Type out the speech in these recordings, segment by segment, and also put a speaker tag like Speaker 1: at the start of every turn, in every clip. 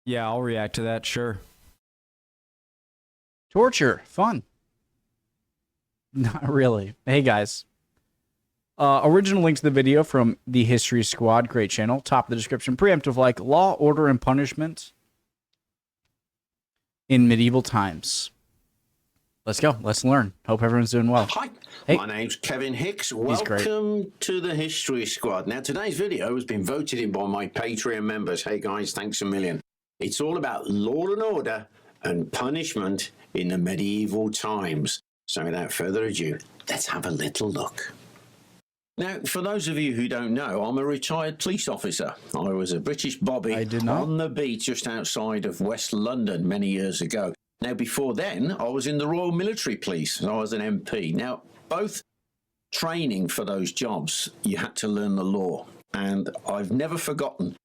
Speaker 1: Yeah, I'll react to that, sure.
Speaker 2: Torture. Fun. Not really. Hey, guys. Original link to the video from the History Squad. Great channel. Top of the description. Preemptive like law, order, and punishment in medieval times. Let's go. Let's learn. Hope everyone's doing well.
Speaker 3: Hi,
Speaker 2: Hey.
Speaker 3: my name's Kevin Hicks.
Speaker 2: great.
Speaker 3: Welcome to the History Squad. Now, today's video has been voted in by my Patreon members. Hey, guys, thanks a million. It's all about law and order and punishment in the medieval times. So without further ado, let's have a little look. Now, for those of you who don't know, I'm a retired police officer. I was a British bobby on the beat just outside of West London many years ago. Now, before then, I was in the Royal Military Police. I was an MP. Now, both training for those jobs, you had to learn the law. And I've never forgotten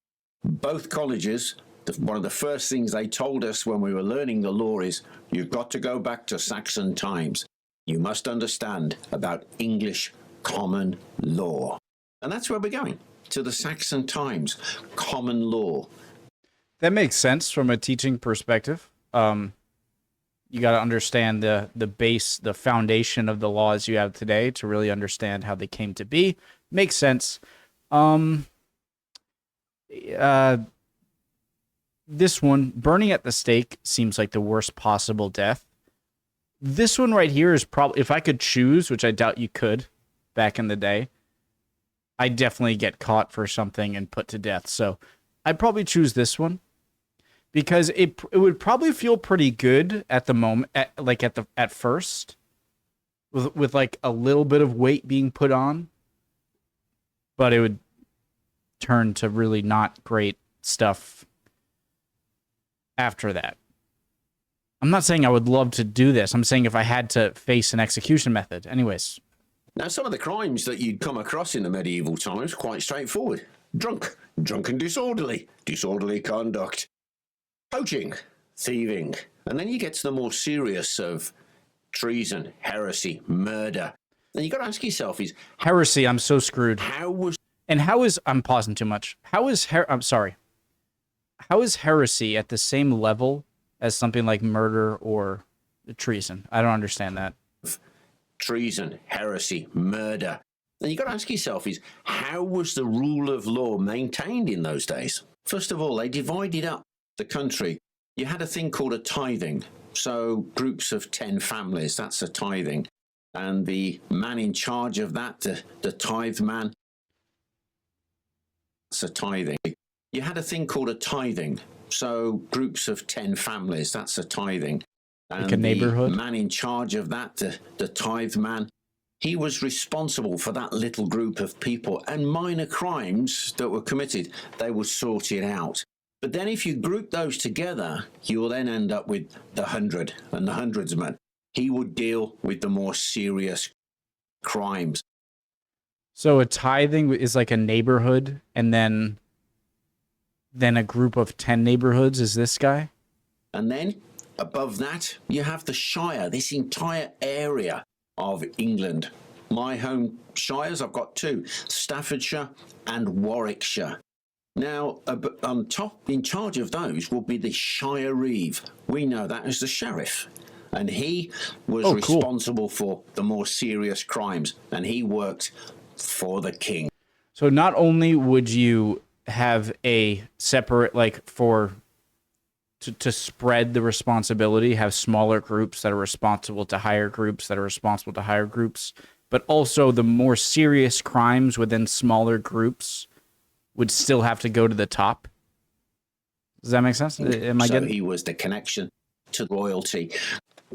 Speaker 3: both colleges. One of the first things they told us when we were learning the law is, you've got to go back to Saxon times. You must understand about English common law. And that's where we're going, to the Saxon times, common law.
Speaker 2: That makes sense from a teaching perspective. You got to understand the base, the foundation of the laws you have today to really understand how they came to be. Makes sense. This one, burning at the stake, seems like the worst possible death. This one right here is probably, if I could choose, which I doubt you could back in the day, I'd definitely get caught for something and put to death. So I'd probably choose this one because it would probably feel pretty good at the moment, at first, with like a little bit of weight being put on, but it would turn to really not great stuff after that. I'm not saying I would love to do this. I'm saying if I had to face an execution method. Anyways.
Speaker 3: Now, some of the crimes that you'd come across in the medieval times, quite straightforward. Drunken disorderly conduct, poaching, thieving. And then you get to the more serious of treason, heresy, murder. And you got to ask yourself is...
Speaker 2: Heresy, I'm so screwed. I'm pausing too much. How is heresy at the same level as something like murder or treason? I don't understand that.
Speaker 3: Treason, heresy, murder. And you got to ask yourself is, how was the rule of law maintained in those days? First of all, they divided up the country. You had a thing called a tithing. So groups of 10 families, that's a tithing. And the man in charge of that, the tithe man, that's a tithing. You had a thing called a tithing. So groups of 10 families, that's a tithing. And
Speaker 2: like a neighborhood?
Speaker 3: The man in charge of that, the tithe man, he was responsible for that little group of people. And minor crimes that were committed, they would sort it out. But then if you group those together, you will then end up with the 100 and the hundredsman. He would deal with the more serious crimes.
Speaker 2: So a tithing is like a neighborhood, and then a group of 10 neighborhoods is this guy?
Speaker 3: And then above that, you have the Shire, this entire area of England. My home shires, I've got two, Staffordshire and Warwickshire. Now, on top, in charge of those will be the Shire Reeve. We know that as the sheriff. And he was responsible for the more serious crimes. And he worked for the king.
Speaker 2: So not only would you have a separate, to spread the responsibility, have smaller groups that are responsible to higher groups that are responsible to higher groups, but also the more serious crimes within smaller groups would still have to go to the top. Does that make sense? Am I getting?
Speaker 3: He was the connection to royalty.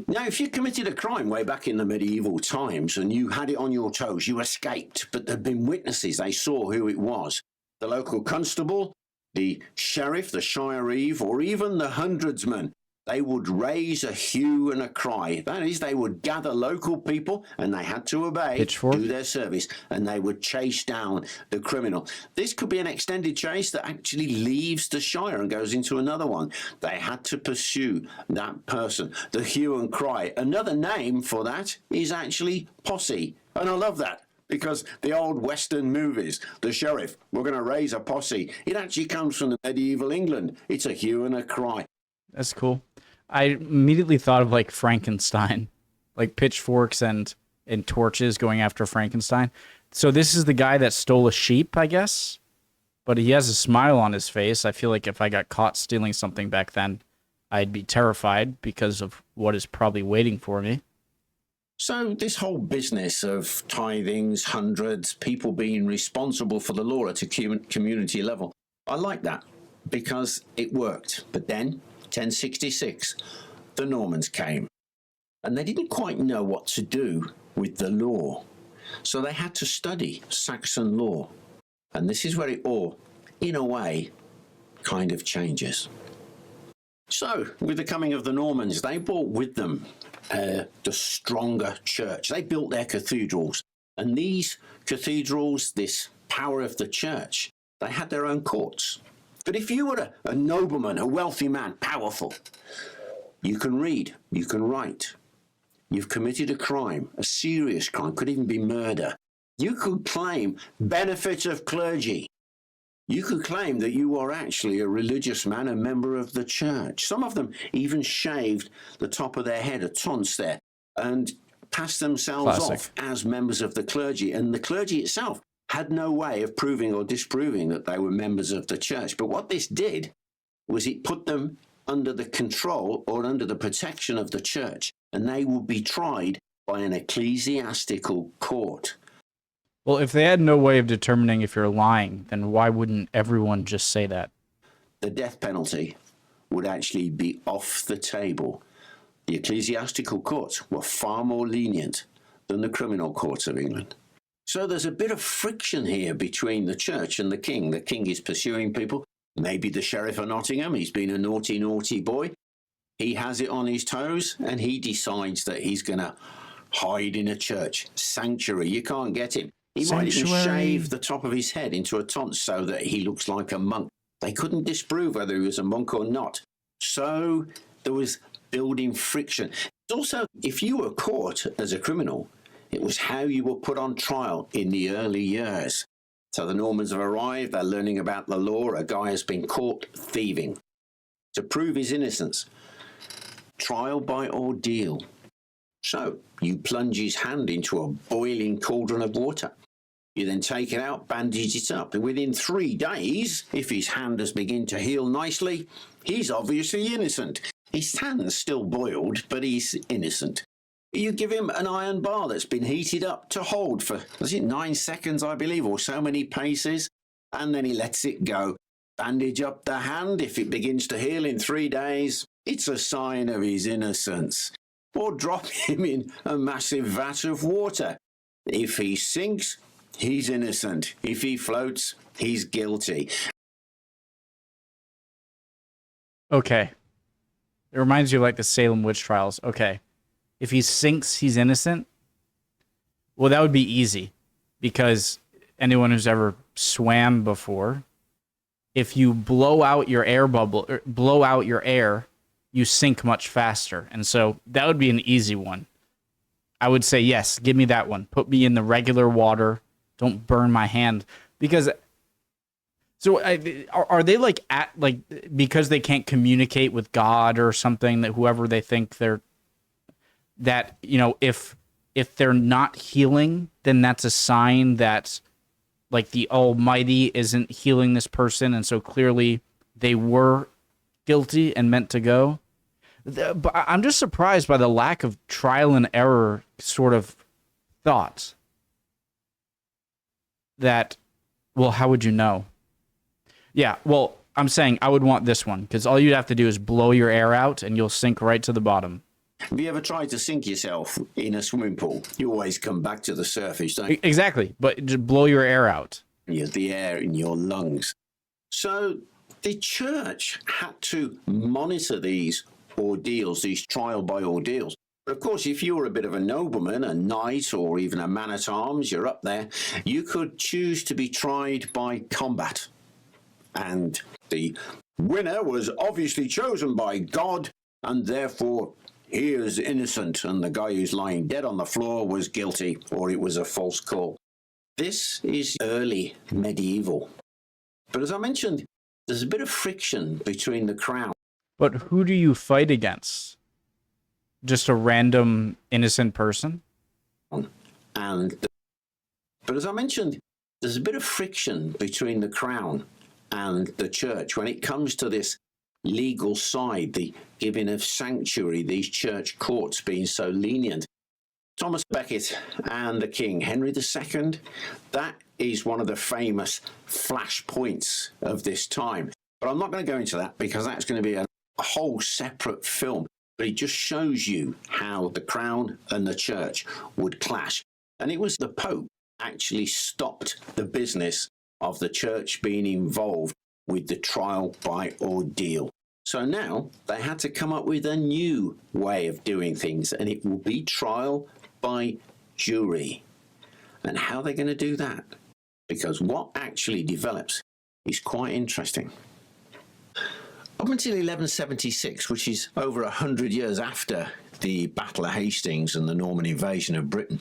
Speaker 3: Now, if you committed a crime way back in the medieval times and you had it on your toes, you escaped, but there'd been witnesses, they saw who it was. The local constable, the sheriff, the Shire Reeve, or even the hundredsman, they would raise a hue and a cry. That is, they would gather local people and they had to obey,
Speaker 2: Pitchfork?
Speaker 3: do their service, and they would chase down the criminal. This could be an extended chase that actually leaves the Shire and goes into another one. They had to pursue that person, the hue and cry. Another name for that is actually posse. And I love that. because the old Western movies, the sheriff, we're going to raise a posse. It actually comes from the medieval England. It's a hue and a cry.
Speaker 2: That's cool. I immediately thought of like Frankenstein, like pitchforks and torches going after Frankenstein. So this is the guy that stole a sheep, I guess, but he has a smile on his face. I feel like if I got caught stealing something back then, I'd be terrified because of what is probably waiting for me.
Speaker 3: So this whole business of tithings, hundreds, people being responsible for the law at a community level, I like that because it worked. But then, 1066, the Normans came and they didn't quite know what to do with the law. So they had to study Saxon law. And this is where it all, in a way, kind of changes. So, with the coming of the Normans, they brought with them the stronger church. They built their cathedrals. And these cathedrals, this power of the church, they had their own courts. But if you were a nobleman, a wealthy man, powerful, you can read, you can write. You've committed a crime, a serious crime, could even be murder. You could claim benefit of clergy. You could claim that you are actually a religious man, a member of the church. Some of them even shaved the top of their head, a tonsure there, and passed themselves off as members of the clergy. And the clergy itself had no way of proving or disproving that they were members of the church. But what this did was it put them under the control or under the protection of the church, and they would be tried by an ecclesiastical court.
Speaker 2: Well, if they had no way of determining if you're lying, then why wouldn't everyone just say that?
Speaker 3: The death penalty would actually be off the table. The ecclesiastical courts were far more lenient than the criminal courts of England. So there's a bit of friction here between the church and the king. The king is pursuing people. Maybe the sheriff of Nottingham, he's been a naughty, naughty boy. He has it on his toes and he decides that he's going to hide in a church. Sanctuary, you can't get him. He might even shave the top of his head into a tonsure so that he looks like a monk. They couldn't disprove whether he was a monk or not. So there was building friction. Also, if you were caught as a criminal, it was how you were put on trial in the early years. So the Normans have arrived, they're learning about the law. A guy has been caught thieving. To prove his innocence, trial by ordeal. So you plunge his hand into a boiling cauldron of water. You then take it out, bandage it up. And within 3 days, if his hand has begun to heal nicely, he's obviously innocent. His hand's still boiled, but he's innocent. You give him an iron bar that's been heated up to hold for, 9 seconds, I believe, or so many paces, and then he lets it go. Bandage up the hand. If it begins to heal in 3 days, it's a sign of his innocence. Or drop him in a massive vat of water. If he sinks, he's innocent. If he floats, he's guilty.
Speaker 2: Okay. It reminds you of like the Salem witch trials. Okay. If he sinks, he's innocent. Well, that would be easy because anyone who's ever swam before, if you blow out your air bubble, or blow out your air, you sink much faster. And so that would be an easy one. I would say, yes, give me that one. Put me in the regular water. Don't burn my hand. Because, so are they like, because they can't communicate with God or something, that whoever they think they're, that, if they're not healing, then that's a sign that like the Almighty isn't healing this person. And so clearly they were guilty and meant to go. But I'm just surprised by the lack of trial and error sort of thought that, well, how would you know? Yeah, well, I'm saying I would want this one because all you'd have to do is blow your air out and you'll sink right to the bottom.
Speaker 3: Have you ever tried to sink yourself in a swimming pool? You always come back to the surface, don't you?
Speaker 2: Exactly, but just blow your air out.
Speaker 3: You have the air in your lungs. So the church had to monitor these ordeals, these trial by ordeals. But of course, if you were a bit of a nobleman, a knight, or even a man-at-arms, you're up there, you could choose to be tried by combat. And the winner was obviously chosen by God, and therefore he is innocent, and the guy who's lying dead on the floor was guilty, or it was a false call. This is early medieval. But as I mentioned, there's a bit of friction between the crown.
Speaker 2: But who do you fight against? Just a random innocent person?
Speaker 3: But as I mentioned, there's a bit of friction between the crown and the church when it comes to this legal side, the giving of sanctuary, these church courts being so lenient. Thomas Becket and the King, Henry II, that is one of the famous flashpoints of this time. But I'm not going to go into that because that's going to be a whole separate film. But it just shows you how the crown and the church would clash. And it was the Pope actually stopped the business of the church being involved with the trial by ordeal. So now they had to come up with a new way of doing things, and it will be trial by jury. And how they're going to do that? Because what actually develops is quite interesting. Up until 1176, which is over 100 years after the Battle of Hastings and the Norman invasion of Britain,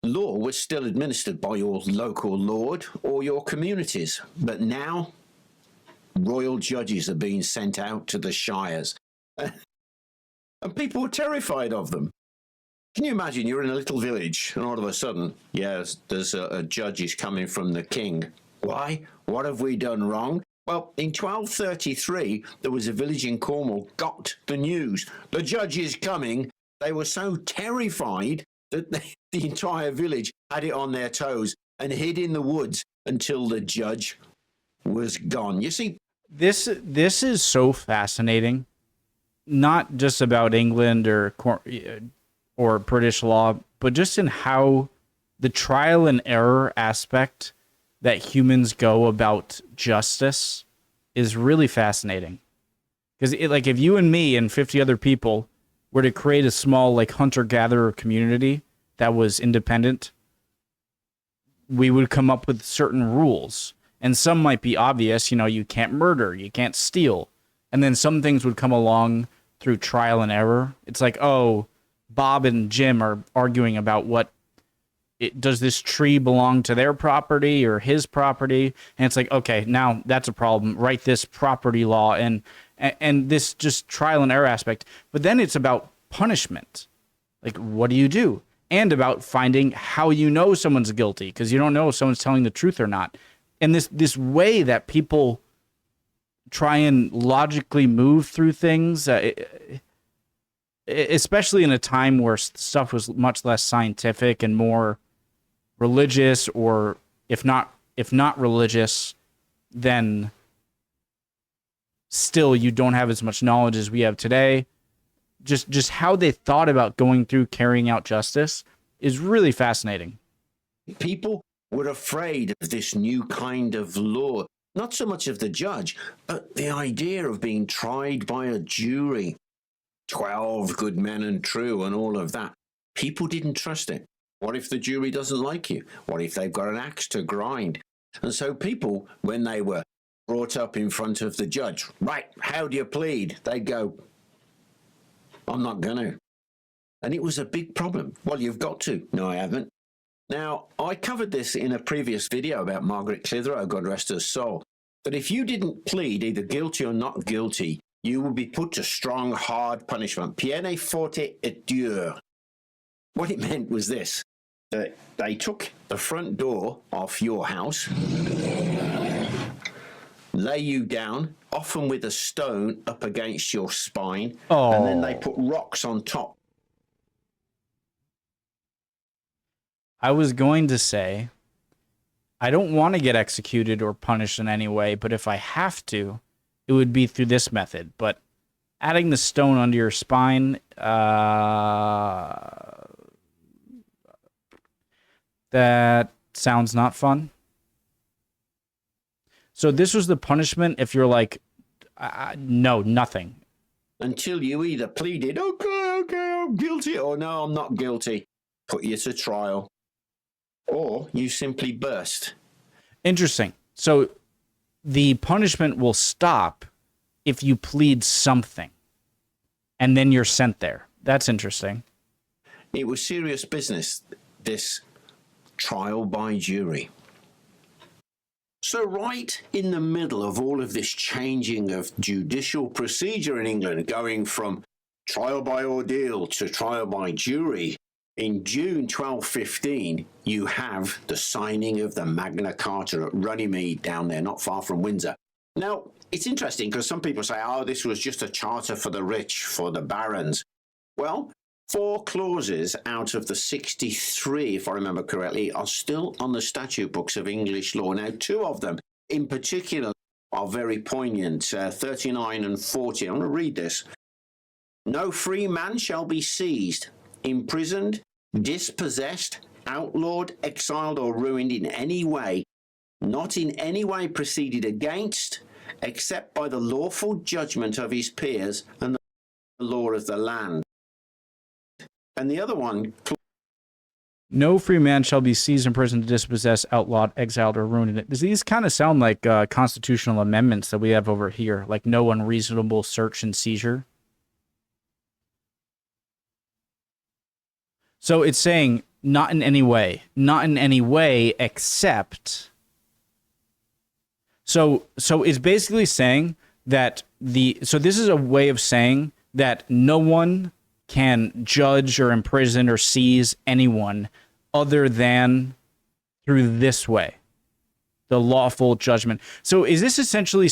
Speaker 3: law was still administered by your local lord or your communities. But now, royal judges are being sent out to the shires. And people were terrified of them. Can you imagine you're in a little village and all of a sudden, yes, there's a judge is coming from the king. Why? What have we done wrong? Well, in 1233, there was a village in Cornwall got the news. The judge is coming. They were so terrified that the entire village had it on their toes and hid in the woods until the judge was gone. You see,
Speaker 2: this is so fascinating. Not just about England or British law, but just in how the trial and error aspect that humans go about justice is really fascinating. Because like if you and me and 50 other people were to create a small like hunter-gatherer community that was independent, we would come up with certain rules. And some might be obvious, you can't murder, you can't steal. And then some things would come along through trial and error. It's like, oh, Bob and Jim are arguing about does this tree belong to their property or his property? And it's like, okay, now that's a problem. Write this property law and this just trial and error aspect. But then it's about punishment. Like, what do you do? And about finding how you know someone's guilty, because you don't know if someone's telling the truth or not. And this way that people try and logically move through things, especially in a time where stuff was much less scientific and more religious, or if not religious, then still you don't have as much knowledge as we have today. Just how they thought about going through carrying out justice is really fascinating.
Speaker 3: People were afraid of this new kind of law, not so much of the judge, but the idea of being tried by a jury. 12 good men and true and all of that. People didn't trust it. What if the jury doesn't like you? What if they've got an axe to grind? And so people, when they were brought up in front of the judge, right, how do you plead? They'd go, I'm not going to. And it was a big problem. Well, you've got to. No, I haven't. Now, I covered this in a previous video about Margaret Clitheroe, God rest her soul, that if you didn't plead either guilty or not guilty, you would be put to strong, hard punishment. Peine forte et dure. What it meant was this, that they took the front door off your house, lay you down, often with a stone up against your spine, and then they put rocks on top.
Speaker 2: I was going to say, I don't want to get executed or punished in any way, but if I have to, it would be through this method. But adding the stone under your spine, that sounds not fun. So this was the punishment if you're like, no, nothing.
Speaker 3: Until you either pleaded, okay, I'm guilty, or no, I'm not guilty. Put you to trial. Or you simply burst.
Speaker 2: Interesting. So the punishment will stop if you plead something, and then you're sent there. That's interesting.
Speaker 3: It was serious business, this trial by jury. So right in the middle of all of this changing of judicial procedure in England, going from trial by ordeal to trial by jury, in June 1215, you have the signing of the Magna Carta at Runnymede down there, not far from Windsor. Now, it's interesting because some people say, oh, this was just a charter for the rich, for the barons. Well, 4 clauses out of the 63, if I remember correctly, are still on the statute books of English law. Now, 2 of them in particular are very poignant, 39 and 40. I'm going to read this. No free man shall be seized, imprisoned, dispossessed, outlawed, exiled, or ruined in any way, not in any way proceeded against, except by the lawful judgment of his peers and the law of the land. And the other one...
Speaker 2: No free man shall be seized, imprisoned, dispossessed, outlawed, exiled, or ruined. These kind of sound like constitutional amendments that we have over here, like no unreasonable search and seizure. So it's saying not in any way except. So it's basically saying that so this is a way of saying that no one can judge or imprison or seize anyone other than through this way, the lawful judgment. So is this essentially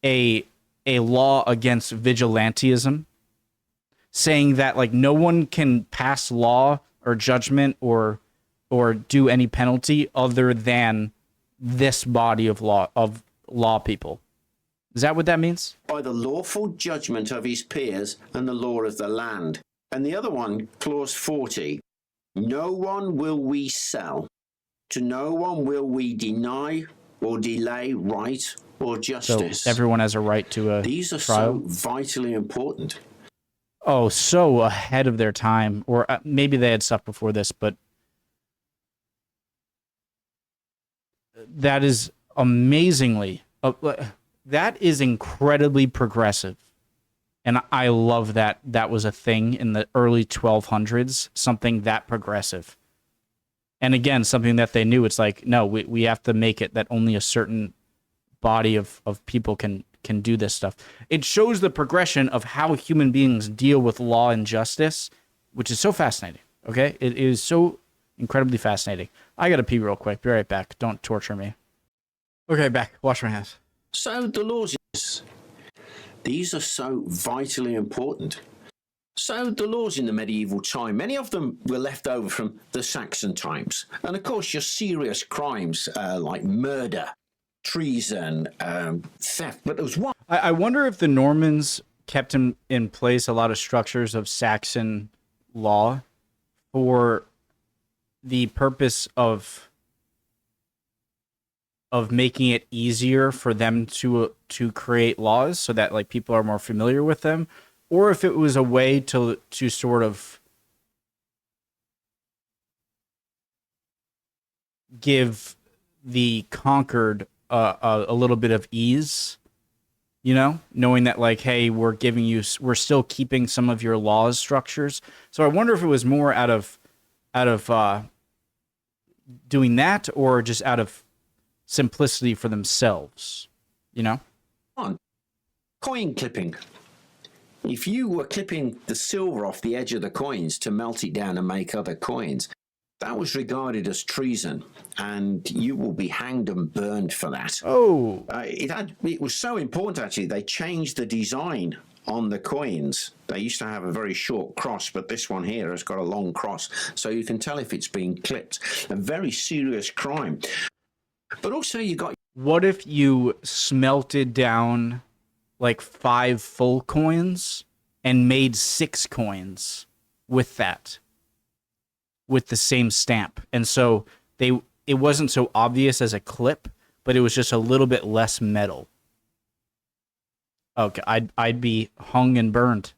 Speaker 2: a law against vigilantism, saying that like no one can pass law or judgment or do any penalty other than this body of law people? Is that what that means?
Speaker 3: By the lawful judgment of his peers and the law of the land. And the other one, clause 40, no one will we sell, to no one will we deny or delay right or justice.
Speaker 2: So everyone has a right to a
Speaker 3: These are
Speaker 2: trial?
Speaker 3: so vitally important.
Speaker 2: Oh, so ahead of their time. Or maybe they had stuff before this, but that is amazingly... that is incredibly progressive. And I love that that was a thing in the early 1200s, something that progressive. And again, something that they knew, it's like, no, we have to make it that only a certain body of people can do this stuff. It shows the progression of how human beings deal with law and justice, which is so fascinating, okay? It is so incredibly fascinating. I got to pee real quick. Be right back. Don't torture me. Okay, back. Wash my hands.
Speaker 3: So the laws, these are so vitally important. So the laws in the medieval time, many of them were left over from the Saxon times. And of course, your serious crimes like murder, treason, theft. But there was one.
Speaker 2: I wonder if the Normans kept in place a lot of structures of Saxon law for the purpose of making it easier for them to create laws so that like people are more familiar with them, or if it was a way to sort of give the conquered a little bit of ease, you know, knowing that like, hey, we're still keeping some of your laws structures. So I wonder if it was more out of doing that, or just out of simplicity for themselves, you know?
Speaker 3: Coin clipping. If you were clipping the silver off the edge of the coins to melt it down and make other coins, that was regarded as treason, and you will be hanged and burned for that.
Speaker 2: Oh.
Speaker 3: It was so important, actually, they changed the design on the coins. They used to have a very short cross, but this one here has got a long cross, so you can tell if it's been clipped. A very serious crime. But also you got...
Speaker 2: What if you smelted down like 5 full coins and made 6 coins with that, with the same stamp? And so it wasn't so obvious as a clip, but it was just a little bit less metal. Okay, I'd be hung and burned.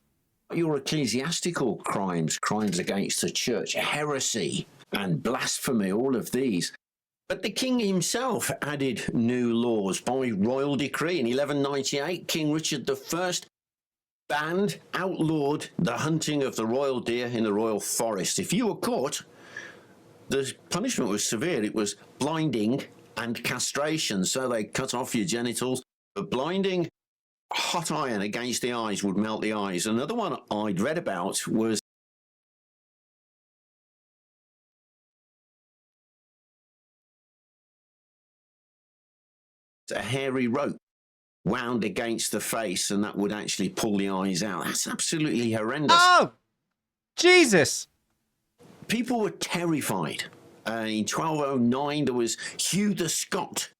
Speaker 3: Your ecclesiastical crimes against the church, heresy and blasphemy, all of these. But the king himself added new laws by royal decree. In 1198, King Richard I banned, outlawed the hunting of the royal deer in the royal forest. If you were caught, the punishment was severe. It was blinding and castration. So they cut off your genitals. But blinding, hot iron against the eyes would melt the eyes. Another one I'd read about was a hairy rope wound against the face, and that would actually pull the eyes out. That's absolutely horrendous.
Speaker 2: Oh, Jesus.
Speaker 3: People were terrified. In 1209, there was Hugh the Scot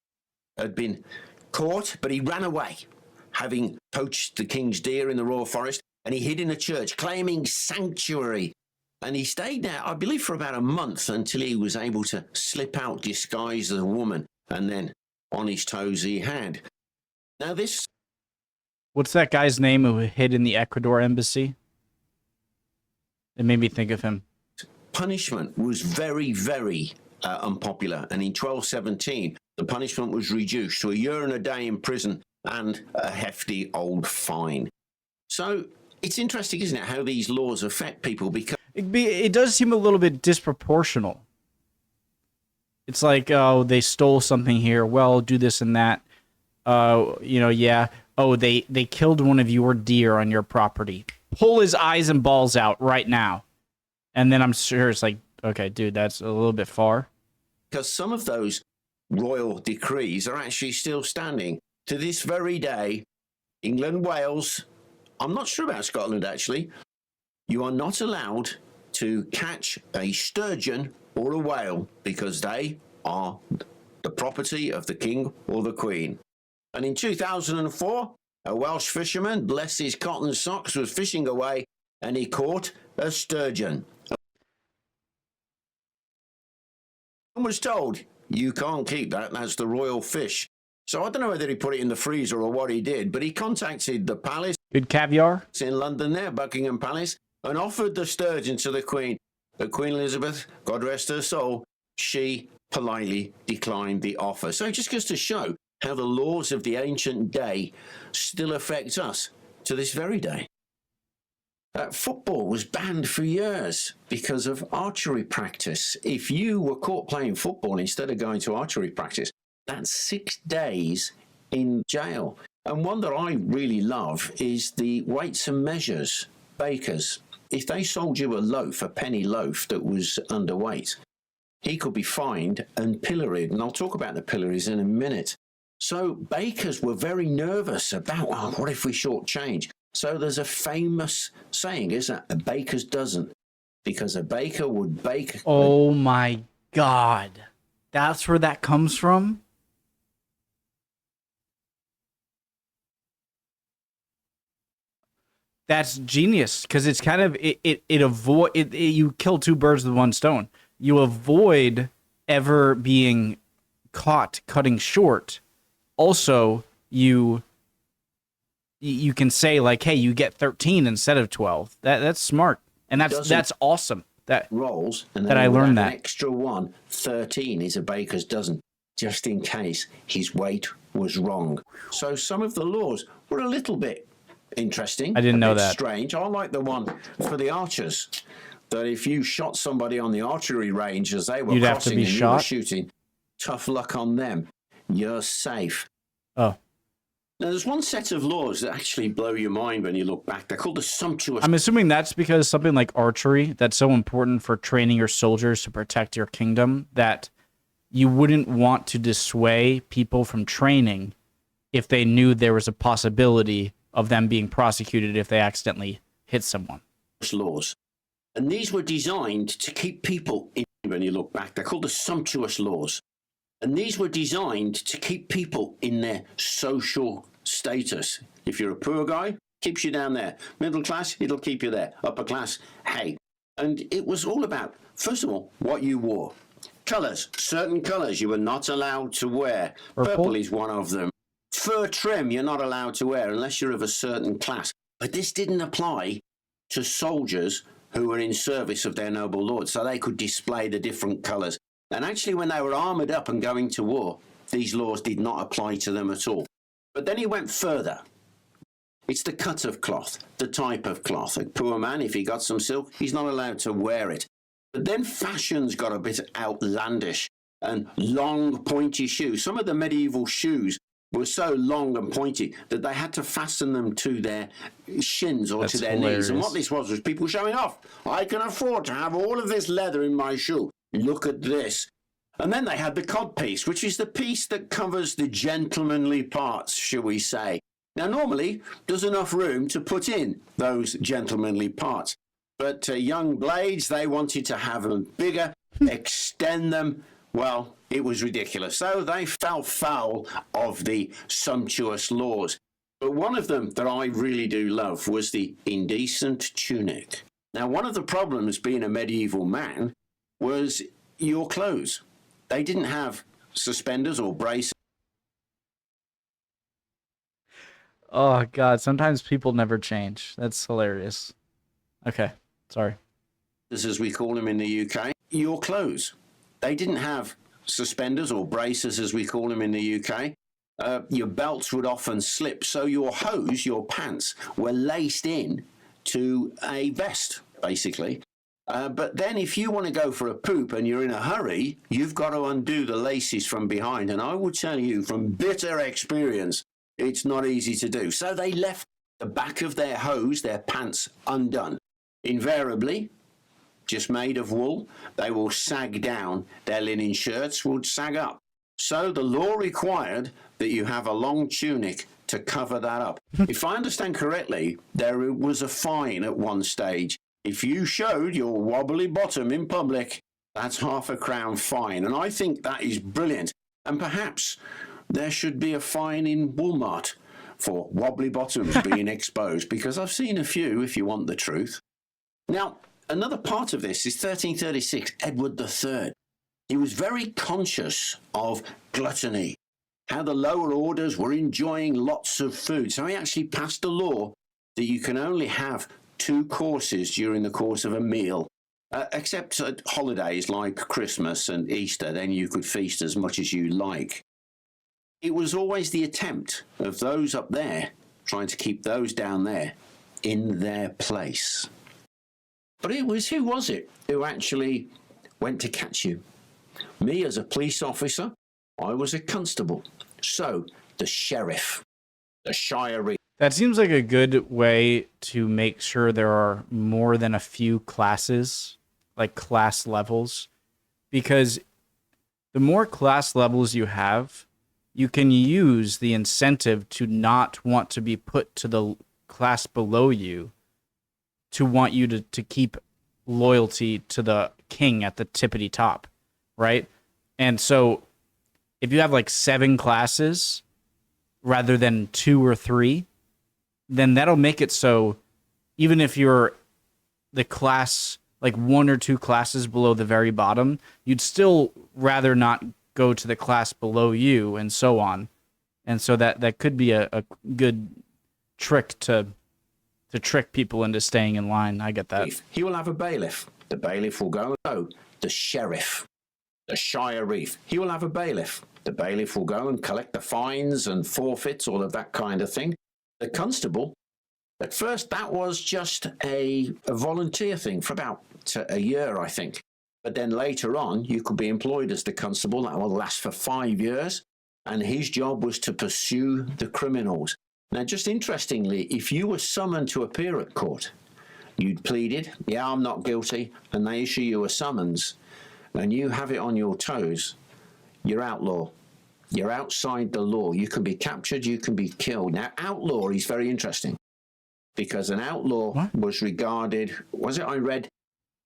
Speaker 3: had been caught, but he ran away, having poached the king's deer in the royal forest, and he hid in a church, claiming sanctuary. And he stayed there, I believe, for about a month until he was able to slip out disguised as a woman, and then on his toes he had. Now this...
Speaker 2: What's that guy's name who hid in the Ecuador embassy? It made me think of him.
Speaker 3: Punishment was very, very unpopular. And in 1217, the punishment was reduced to a year and a day in prison and a hefty old fine. So it's interesting, isn't it, how these laws affect people? Because
Speaker 2: it does seem a little bit disproportional. It's like, oh, they stole something here. Well, do this and that. Yeah. Oh, they killed one of your deer on your property. Pull his eyes and balls out right now. And then I'm sure it's like, okay, dude, that's a little bit far.
Speaker 3: Because some of those royal decrees are actually still standing to this very day. England, Wales, I'm not sure about Scotland actually. You are not allowed to catch a sturgeon or a whale because they are the property of the king or the queen. And in 2004, a Welsh fisherman, bless his cotton socks, was fishing away and he caught a sturgeon. And was told, you can't keep that, that's the royal fish. So I don't know whether he put it in the freezer or what he did, but he contacted the palace.
Speaker 2: Good caviar?
Speaker 3: In London there, Buckingham Palace, and offered the sturgeon to the Queen. But Queen Elizabeth, God rest her soul, she politely declined the offer. So it just goes to show how the laws of the ancient day still affect us to this very day. Football was banned for years because of archery practice. If you were caught playing football instead of going to archery practice, that's 6 days in jail. And one that I really love is the weights and measures bakers. If they sold you a loaf, a penny loaf that was underweight, he could be fined and pilloried. And I'll talk about the pillories in a minute. So bakers were very nervous about, oh, what if we shortchange? So there's a famous saying, isn't it? A baker's dozen. Because a baker would bake...
Speaker 2: Oh my God. That's where that comes from? That's genius, because it's kind of you kill two birds with one stone. You avoid ever being caught cutting short. Also, you can say like, hey, you get 13 instead of 12. That's smart, and that's awesome. That
Speaker 3: rolls and
Speaker 2: that I learned that
Speaker 3: an extra one. 13 is a baker's dozen, just in case his weight was wrong. So some of the laws were a little bit interesting.
Speaker 2: I didn't know that.
Speaker 3: Strange. I like the one for the archers, that if you shot somebody on the archery range as they were
Speaker 2: You'd
Speaker 3: crossing
Speaker 2: have to be
Speaker 3: and
Speaker 2: shot?
Speaker 3: you were shooting, tough luck on them. You're safe.
Speaker 2: Oh.
Speaker 3: Now, there's one set of laws that actually blow your mind when you look back. They're called the Sumptuary.
Speaker 2: I'm assuming that's because something like archery, that's so important for training your soldiers to protect your kingdom, that you wouldn't want to dissuade people from training if they knew there was a possibility of them being prosecuted if they accidentally hit someone.
Speaker 3: Laws. And these were designed to keep people in, when you look back. They're called the sumptuous laws. And these were designed to keep people in their social status. If you're a poor guy, keeps you down there. Middle class, it'll keep you there. Upper class, hey. And it was all about, first of all, what you wore. Colours, certain colours you were not allowed to wear. Purple is one of them. Fur trim you're not allowed to wear unless you're of a certain class. But this didn't apply to soldiers who were in service of their noble lord, so they could display the different colours. And actually, when they were armoured up and going to war, these laws did not apply to them at all. But then he went further. It's the cut of cloth, the type of cloth. A poor man, if he got some silk, he's not allowed to wear it. But then fashions got a bit outlandish, and long, pointy shoes. Some of the medieval shoes were so long and pointy that they had to fasten them to their shins or to their knees. And what this was people showing off. I can afford to have all of this leather in my shoe. Look at this. And then they had the codpiece, which is the piece that covers the gentlemanly parts, shall we say. Now, normally, there's enough room to put in those gentlemanly parts. But young blades, they wanted to have them bigger, extend them. Well, it was ridiculous. So they fell foul of the sumptuous laws. But one of them that I really do love was the indecent tunic. Now, one of the problems being a medieval man was your clothes. They didn't have suspenders or braces.
Speaker 2: Oh, God. Sometimes people never change. That's hilarious. Okay. Sorry.
Speaker 3: As we call them in the UK, your clothes. They didn't have suspenders or braces, as we call them in the UK. Your belts would often slip, so your hose, your pants, were laced in to a vest, basically. But then if you want to go for a poop and you're in a hurry, you've got to undo the laces from behind. And I will tell you from bitter experience, it's not easy to do. So they left the back of their hose, their pants, undone. Invariably, just made of wool, they will sag down. Their linen shirts would sag up. So the law required that you have a long tunic to cover that up. If I understand correctly, there was a fine at one stage. If you showed your wobbly bottom in public, that's £0.50 fine. And I think that is brilliant. And perhaps there should be a fine in Walmart for wobbly bottoms being exposed, because I've seen a few, if you want the truth. Now, another part of this is 1336, Edward III. He was very conscious of gluttony, how the lower orders were enjoying lots of food. So he actually passed a law that you can only have 2 courses during the course of a meal, except at holidays like Christmas and Easter. Then you could feast as much as you like. It was always the attempt of those up there trying to keep those down there in their place. But who was it who actually went to catch you? Me as a police officer, I was a constable. So the sheriff, the shire.
Speaker 2: That seems like a good way to make sure there are more than a few classes, like class levels, because the more class levels you have, you can use the incentive to not want to be put to the class below you, to want you to keep loyalty to the king at the tippity top, right? And so if you have like 7 classes rather than 2 or 3, then that'll make it so even if you're the class, like 1 or 2 classes below the very bottom, you'd still rather not go to the class below you, and so on. And so that could be a good trick to trick people into staying in line. I get that.
Speaker 3: He will have a bailiff. The bailiff will go, oh, the sheriff, the shire reef. He will have a bailiff. The bailiff will go and collect the fines and forfeits, all of that kind of thing. The constable, at first that was just a volunteer thing for about a year, I think. But then later on, you could be employed as the constable. That will last for 5 years. And his job was to pursue the criminals. Now, just interestingly, if you were summoned to appear at court, you'd pleaded, yeah, I'm not guilty, and they issue you a summons, and you have it on your toes, you're outlaw. You're outside the law. You can be captured, you can be killed. Now, outlaw is very interesting, because an outlaw was regarded, I read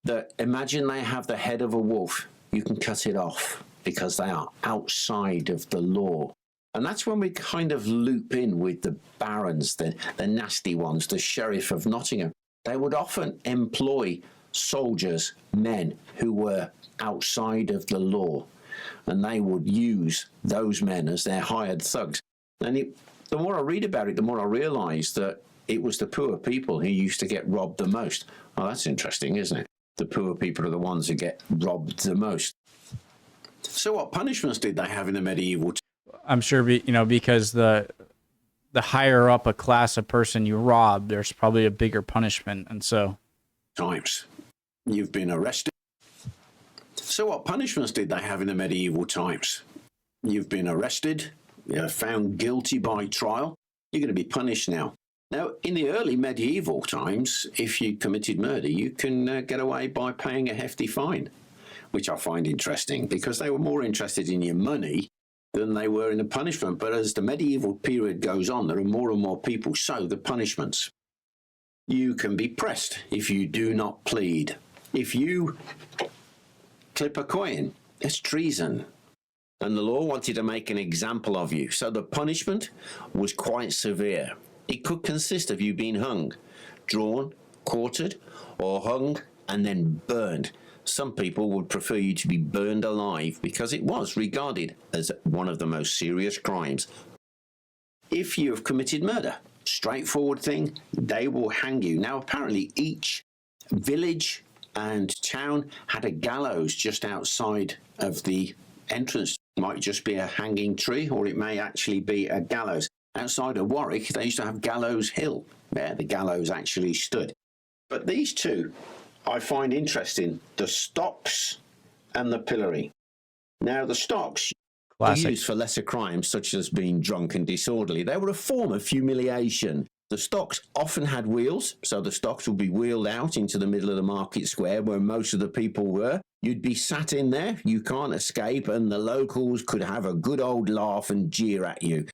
Speaker 3: that imagine they have the head of a wolf, you can cut it off because they are outside of the law. And that's when we kind of loop in with the barons, the nasty ones, the sheriff of Nottingham. They would often employ soldiers, men who were outside of the law, and they would use those men as their hired thugs. And the more I read about it, the more I realise that it was the poor people who used to get robbed the most. Oh, that's interesting, isn't it? The poor people are the ones who get robbed the most. So what punishments did they have in the medieval
Speaker 2: I'm sure, because the higher up a class of person you rob, there's probably a bigger punishment. And so
Speaker 3: times? You've been arrested, So what punishments did they have in the medieval times? You've been arrested, you're found guilty by trial, you're going to be punished now. Now, in the early medieval times, if you committed murder, you can get away by paying a hefty fine, which I find interesting because they were more interested in your money than they were in the punishment. But as the medieval period goes on, there are more and more people, so the punishments. You can be pressed if you do not plead. If you clip a coin, it's treason. And the law wanted to make an example of you. So the punishment was quite severe. It could consist of you being hung, drawn, quartered, or hung and then burned. Some people would prefer you to be burned alive because it was regarded as one of the most serious crimes. If you have committed murder, straightforward thing, they will hang you. Now, apparently each village and town had a gallows just outside of the entrance. It might just be a hanging tree, or it may actually be a gallows. Outside of Warwick, they used to have Gallows Hill, where the gallows actually stood. But these two I find interesting, the stocks and the pillory. Now, the stocks were used for lesser crimes, such as being drunk and disorderly. They were a form of humiliation. The stocks often had wheels, so the stocks would be wheeled out into the middle of the market square where most of the people were. You'd be sat in there, you can't escape, and the locals could have a good old laugh and jeer at you.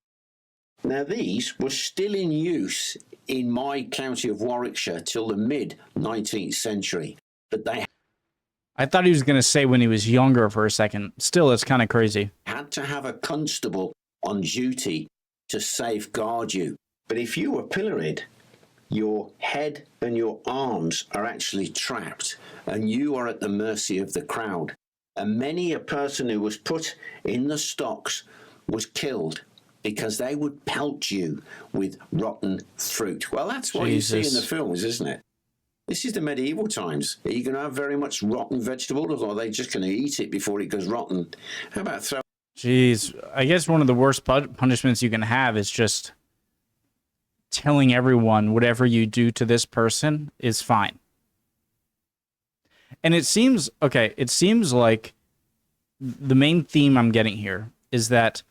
Speaker 3: Now, these were still in use in my county of Warwickshire till the mid-19th century. But they
Speaker 2: I thought he was going to say when he was younger for a second. Still, it's kind of crazy.
Speaker 3: Had to have a constable on duty to safeguard you. But if you were pilloried, your head and your arms are actually trapped, and you are at the mercy of the crowd. And many a person who was put in the stocks was killed because they would pelt you with rotten fruit. Well, that's what you see in the films, isn't it? This is the medieval times. Are you going to have very much rotten vegetables, or are they just going to eat it before it goes rotten? How about throw...
Speaker 2: Jeez, I guess one of the worst punishments you can have is just telling everyone whatever you do to this person is fine. And it seems like the main theme I'm getting here is that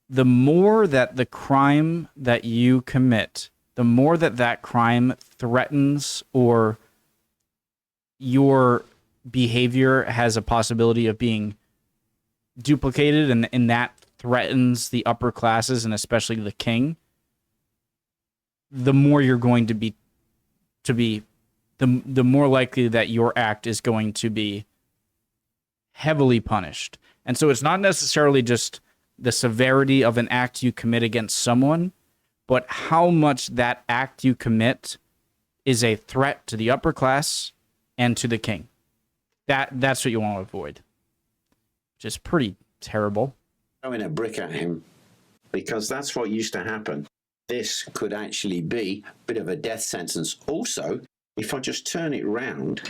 Speaker 2: the more that the crime that you commit, the more that that crime threatens or your behavior has a possibility of being duplicated, and that threatens the upper classes and especially the king, the more you're going to be the more likely that your act is going to be heavily punished. And so it's not necessarily just the severity of an act you commit against someone, but how much that act you commit is a threat to the upper class and to the king. That's what you want to avoid, which is pretty terrible.
Speaker 3: Throwing a brick at him, because that's what used to happen. This could actually be a bit of a death sentence. Also, if I just turn it round,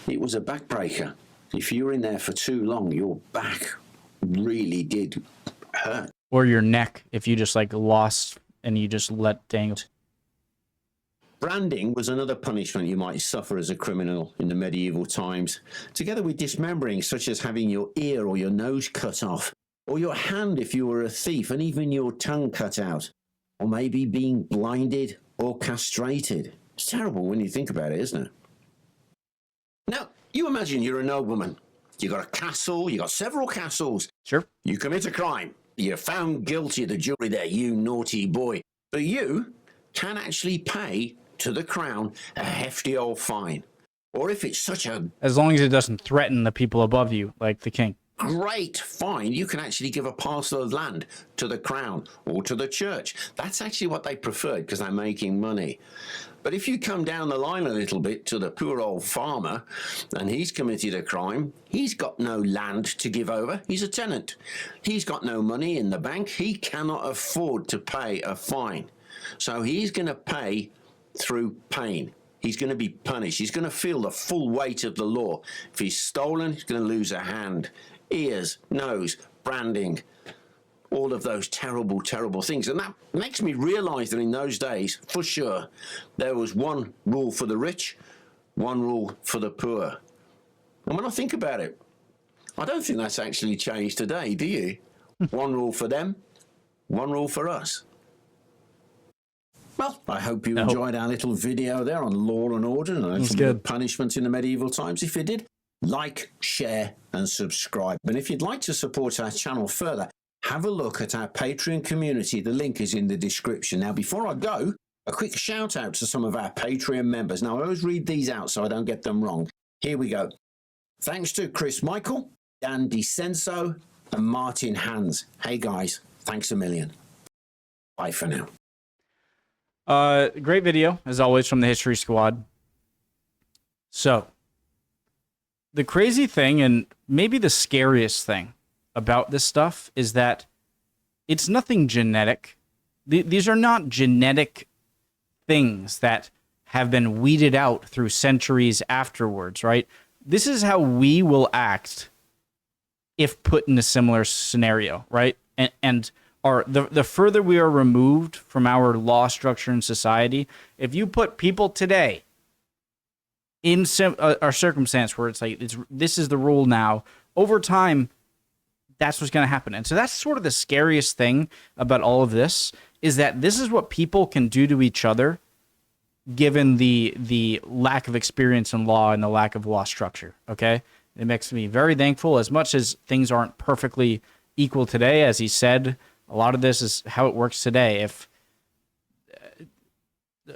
Speaker 3: it was a backbreaker. If you were in there for too long, your back really did hurt.
Speaker 2: Or your neck, if you just lost and you just let dangle.
Speaker 3: Branding was another punishment you might suffer as a criminal in the medieval times, together with dismembering, such as having your ear or your nose cut off, or your hand if you were a thief, and even your tongue cut out, or maybe being blinded or castrated. It's terrible when you think about it, isn't it? Now, you imagine you're a nobleman. You got a castle, you got several castles.
Speaker 2: Sure.
Speaker 3: You commit a crime. You're found guilty, the jury there, you naughty boy. But you can actually pay to the crown a hefty old fine. Or if it's such a...
Speaker 2: as long as it doesn't threaten the people above you, like the king.
Speaker 3: Great fine, you can actually give a parcel of land to the crown or to the church. That's actually what they preferred because they're making money. But if you come down the line a little bit to the poor old farmer and he's committed a crime, he's got no land to give over. He's a tenant. He's got no money in the bank. He cannot afford to pay a fine. So he's going to pay through pain. He's going to be punished. He's going to feel the full weight of the law. If he's stolen, he's going to lose a hand, ears, nose, branding, all of those terrible, terrible things. And that makes me realize that in those days, for sure, there was one rule for the rich one rule for the poor. And when I think about it, I don't think that's actually changed today, do you? One rule for them, one rule for us. Well, I hope you enjoyed our little video there on law and order and a little bit of punishment in the medieval times. If you did, like, share, and subscribe. And if you'd like to support our channel further, have a look at our Patreon community. The link is in the description. Now, before I go, a quick shout out to some of our Patreon members. Now, I always read these out so I don't get them wrong. Here we go. Thanks to Chris Michael, Dan DiCenso, and Martin Hans. Hey, guys, thanks a million. Bye for now.
Speaker 2: Great video, as always, from the History Squad. So, the crazy thing, and maybe the scariest thing about this stuff, is that it's nothing genetic. These are not genetic things that have been weeded out through centuries afterwards, right? This is how we will act if put in a similar scenario, right? And the further we are removed from our law structure in society, if you put people today in our circumstance where it's like this is the rule now, over time, that's what's going to happen. And so that's sort of the scariest thing about all of this, is that this is what people can do to each other given the lack of experience in law and the lack of law structure, okay? It makes me very thankful. As much as things aren't perfectly equal today, as he said, a lot of this is how it works today. If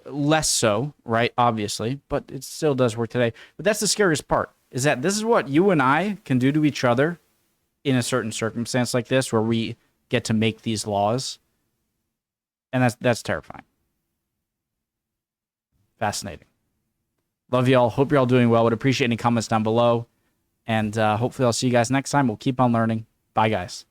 Speaker 2: less so, right? Obviously, but it still does work today. But that's the scariest part, is that this is what you and I can do to each other in a certain circumstance like this, where we get to make these laws. And that's terrifying. Fascinating. Love y'all. Hope you're all doing well. Would appreciate any comments down below. And hopefully I'll see you guys next time. We'll keep on learning. Bye, guys.